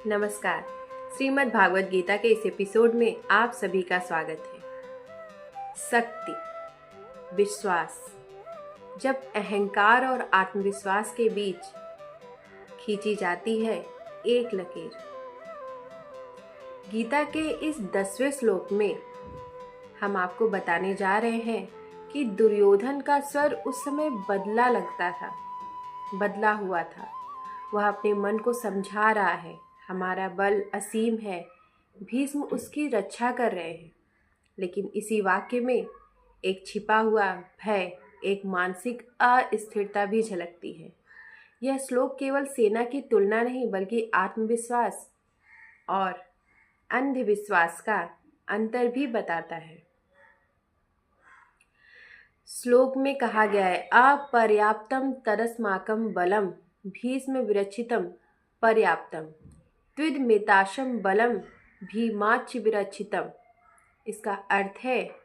नमस्कार। श्रीमद् भागवत गीता के इस एपिसोड में आप सभी का स्वागत है। शक्ति, विश्वास। जब अहंकार और आत्मविश्वास के बीच खींची जाती है एक लकीर। गीता के इस 10वें श्लोक में हम आपको बताने जा रहे हैं कि दुर्योधन का स्वर उस समय बदला हुआ था। वह अपने मन को समझा रहा है, हमारा बल असीम है, भीष्म उसकी रक्षा कर रहे हैं। लेकिन इसी वाक्य में एक छिपा हुआ भय, एक मानसिक अस्थिरता भी झलकती है। यह श्लोक केवल सेना की तुलना नहीं बल्कि आत्मविश्वास और अंधविश्वास का अंतर भी बताता है। श्लोक में कहा गया है, अपर्याप्तम तरस्माकं बलम भीष्म विरचितम पर्याप्तम त्विदमिताशम बलम भीमाच्च विरचितम। इसका अर्थ है,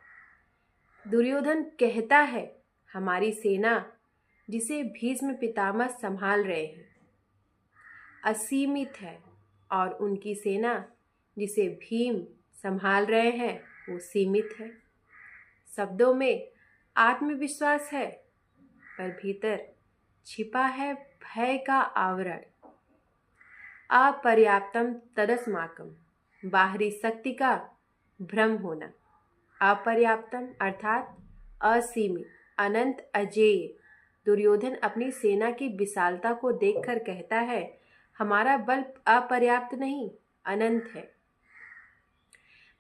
दुर्योधन कहता है हमारी सेना जिसे भीष्म पितामह संभाल रहे हैं असीमित है और उनकी सेना जिसे भीम संभाल रहे हैं वो सीमित है। शब्दों में आत्मविश्वास है पर भीतर छिपा है भय का आवरण। अपर्याप्तम तदस्माकम, बाहरी शक्ति का भ्रम होना। अपर्याप्तम अर्थात असीमित, अनंत, अजेय। दुर्योधन अपनी सेना की विशालता को देखकर कहता है, हमारा बल अपर्याप्त नहीं, अनंत है।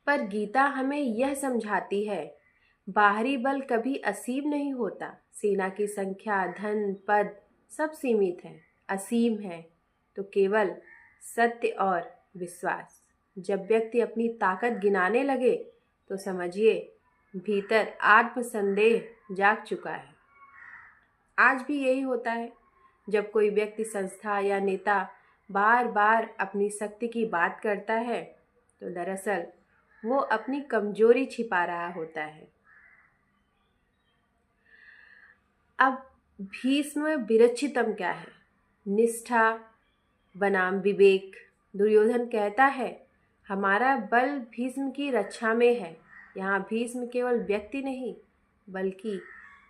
पर गीता हमें यह समझाती है, बाहरी बल कभी असीम नहीं होता। सेना की संख्या, धन, पद सब सीमित है, असीम है तो केवल सत्य और विश्वास। जब व्यक्ति अपनी ताकत गिनाने लगे तो समझिए भीतर आत्मसंदेह जाग चुका है। आज भी यही होता है। जब कोई व्यक्ति, संस्था या नेता बार बार अपनी शक्ति की बात करता है तो दरअसल वो अपनी कमजोरी छिपा रहा होता है। अब भीष्म विरचितम क्या है? निष्ठा बनाम विवेक। दुर्योधन कहता है हमारा बल भीष्म की रक्षा में है। यहाँ भीष्म केवल व्यक्ति नहीं बल्कि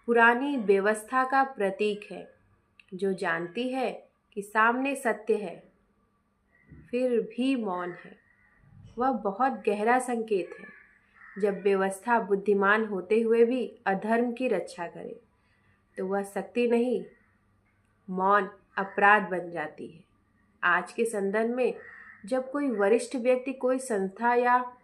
पुरानी व्यवस्था का प्रतीक है, जो जानती है कि सामने सत्य है फिर भी मौन है। वह बहुत गहरा संकेत है। जब व्यवस्था बुद्धिमान होते हुए भी अधर्म की रक्षा करे तो वह शक्ति नहीं, मौन अपराध बन जाती है। आज के संदर्भ में जब कोई वरिष्ठ व्यक्ति कोई संस्था या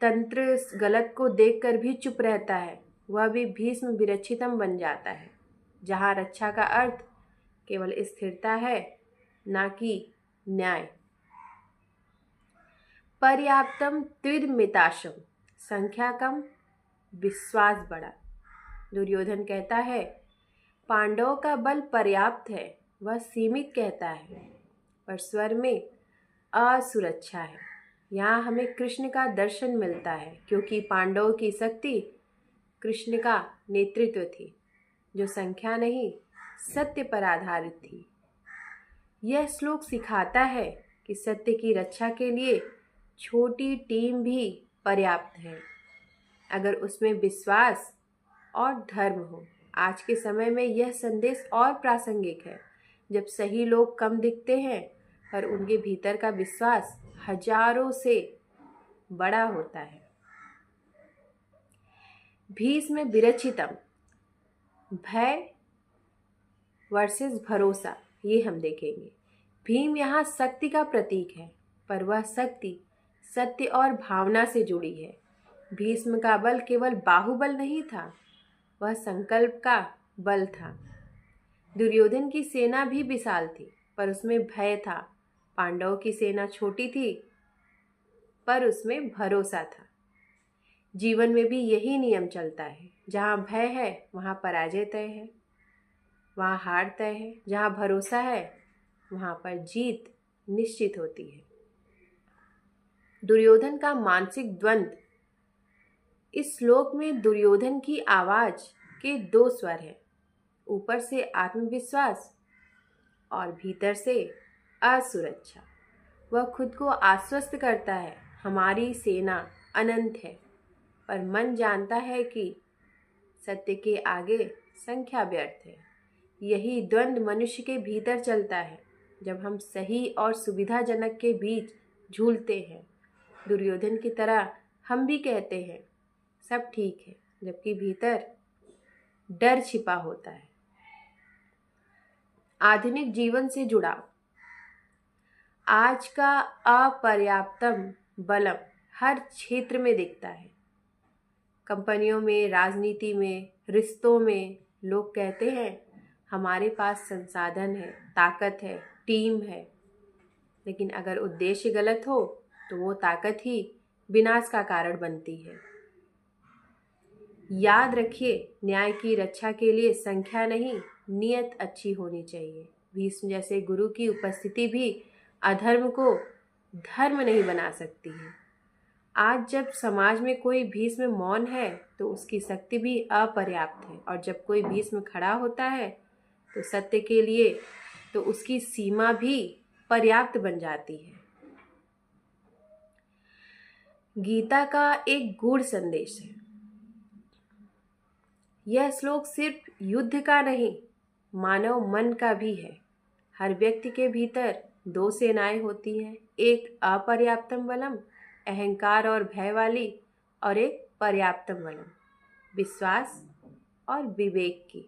तंत्र गलत को देखकर भी चुप रहता है, वह भी भीष्म विरचितम बन जाता है। जहाँ रक्षा का अर्थ केवल स्थिरता है, ना कि न्याय। पर्याप्तम त्विदमिताशम, संख्या कम, विश्वास बड़ा। दुर्योधन कहता है पांडवों का बल पर्याप्त है, वह सीमित कहता है, पर स्वर में असुरक्षा है। यहाँ हमें कृष्ण का दर्शन मिलता है, क्योंकि पांडवों की शक्ति कृष्ण का नेतृत्व थी, जो संख्या नहीं सत्य पर आधारित थी। यह श्लोक सिखाता है कि सत्य की रक्षा के लिए छोटी टीम भी पर्याप्त है, अगर उसमें विश्वास और धर्म हो। आज के समय में यह संदेश और प्रासंगिक है, जब सही लोग कम दिखते हैं पर उनके भीतर का विश्वास हजारों से बड़ा होता है। भीष्म विरचितम, भय वर्सेस भरोसा, ये हम देखेंगे। भीम यहाँ शक्ति का प्रतीक है, पर वह शक्ति सत्य और भावना से जुड़ी है। भीष्म का बल केवल बाहुबल नहीं था, वह संकल्प का बल था। दुर्योधन की सेना भी विशाल थी पर उसमें भय था। पांडवों की सेना छोटी थी पर उसमें भरोसा था। जीवन में भी यही नियम चलता है, जहाँ भय है वहाँ पराजय तय है, वहाँ हार तय है। जहाँ भरोसा है वहाँ पर जीत निश्चित होती है। दुर्योधन का मानसिक द्वंद्व। इस श्लोक में दुर्योधन की आवाज के 2 स्वर हैं, ऊपर से आत्मविश्वास और भीतर से असुरक्षा। वह खुद को आश्वस्त करता है, हमारी सेना अनंत है, पर मन जानता है कि सत्य के आगे संख्या व्यर्थ है। यही द्वंद्व मनुष्य के भीतर चलता है जब हम सही और सुविधाजनक के बीच झूलते हैं। दुर्योधन की तरह हम भी कहते हैं सब ठीक है, जबकि भीतर डर छिपा होता है। आधुनिक जीवन से जुड़ाव। आज का अपर्याप्तम बलम हर क्षेत्र में दिखता है। कंपनियों में, राजनीति में, रिश्तों में लोग कहते हैं हमारे पास संसाधन है, ताकत है, टीम है, लेकिन अगर उद्देश्य गलत हो तो वो ताकत ही विनाश का कारण बनती है। याद रखिए, न्याय की रक्षा के लिए संख्या नहीं, नियत अच्छी होनी चाहिए। भीष्म जैसे गुरु की उपस्थिति भी अधर्म को धर्म नहीं बना सकती है। आज जब समाज में कोई भीष्म मौन है तो उसकी शक्ति भी अपर्याप्त है, और जब कोई भीष्म खड़ा होता है तो सत्य के लिए तो उसकी सीमा भी पर्याप्त बन जाती है। गीता का एक गूढ़ संदेश है। यह श्लोक सिर्फ युद्ध का नहीं, मानव मन का भी है। हर व्यक्ति के भीतर दो सेनाएं होती हैं, एक अपर्याप्तम बलम, अहंकार और भय वाली, और एक पर्याप्तम बलम, विश्वास और विवेक की।